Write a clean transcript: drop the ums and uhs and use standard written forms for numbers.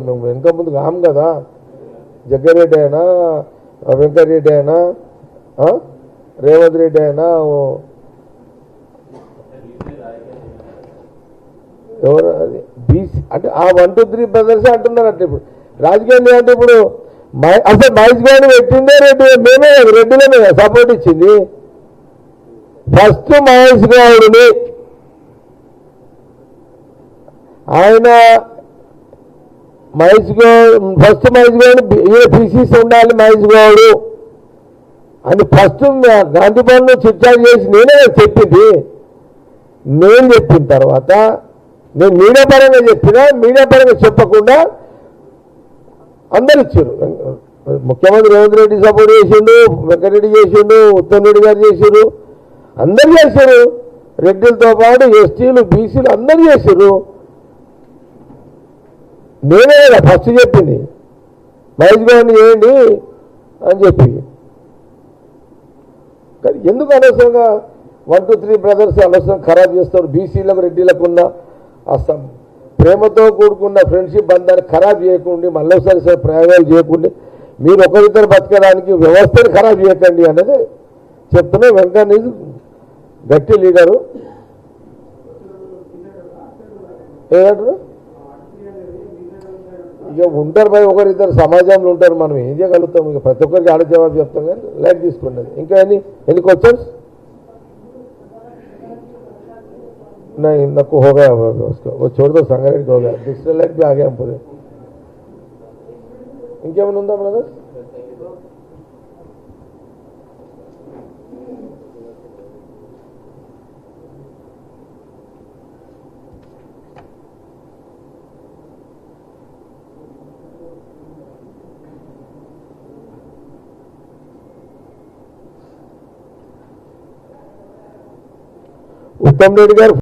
మేము వెనక ముందు కాము కదా, జగ్గారెడ్డి అయినా వెంకటరెడ్డి అయినా రేవంత్ రెడ్డి అయినా ఎవరు అది బీసీ అంటే ఆ 1, 2, 3 బ్రదర్స్ అంటున్నారు. అంటే ఇప్పుడు రాజకీయాలు అంటే ఇప్పుడు అసలు మహేష్ గారిని పెట్టిందే రెడ్డి, మేమే రెడ్డిలోనే సపోర్ట్ ఇచ్చింది. ఫస్ట్ మహేష్ గౌడ్ని ఆయన ఫస్ట్ మహేష్ గౌడ్ పీసీసీ ఉండాలి మహేష్ గౌడ్ అని ఫస్ట్ గాంధీ భవన్ చిట్చాట్ చేసి నేనే చెప్పింది. నేను చెప్పిన తర్వాత నేను మీడియా పరంగా చెప్పినా, మీడియా పరంగా చెప్పకుండా అందరు ఇచ్చారు. ముఖ్యమంత్రి రేవంత్ రెడ్డి సపోర్ట్ చేసిండు, వెంకటరెడ్డి చేసిండు, ఉత్తమ్ రెడ్డి గారు చేశారు, అందరు చేశారు. రెడ్డిలతో పాటు ఎస్టీలు బీసీలు అందరూ చేశారు. నేనే కదా ఫస్ట్ చెప్పింది మహేష్ గౌడ్ని చేయండి అని చెప్పి. కానీ ఎందుకు అనవసరంగా 1, 2, 3 బ్రదర్స్ అనవసరంగా ఖరాబ్ చేస్తారు? బీసీలకు రెడ్డిలకు ఉన్న అసలు ప్రేమతో కూడుకున్న ఫ్రెండ్షిప్ బంధాన్ని ఖరాబ్ చేయకుండా, మళ్ళీసారి ప్రయోగాలు చేయకుండా, మీరు ఒకరిద్దరు బతకడానికి వ్యవస్థని ఖరాబ్ చేయకండి అనేది చెప్తున్నా. వెంకన్న గట్టి లీడరు. ఏమంటారు? ఇక ఉంటారు భయ, ఒకరిద్దరు సమాజంలో ఉంటారు, మనం ఏం చేయగలుగుతాం? ఇక ప్రతి ఒక్కరికి ఆడ జవాబు చెప్తాం. కానీ లైట్ తీసుకున్నది. ఇంకా ఎన్ని క్వశ్చన్స్ नहीं, नको हो गया उसको, वो छोड़ दो. संगारेड्डी हो गया, दूसरे लाइट भी आ गया हम पूरे. ఇంకేమైనా ఉందా బ్రదర్స్? ఉత్తమ్ రెడ్డి గారు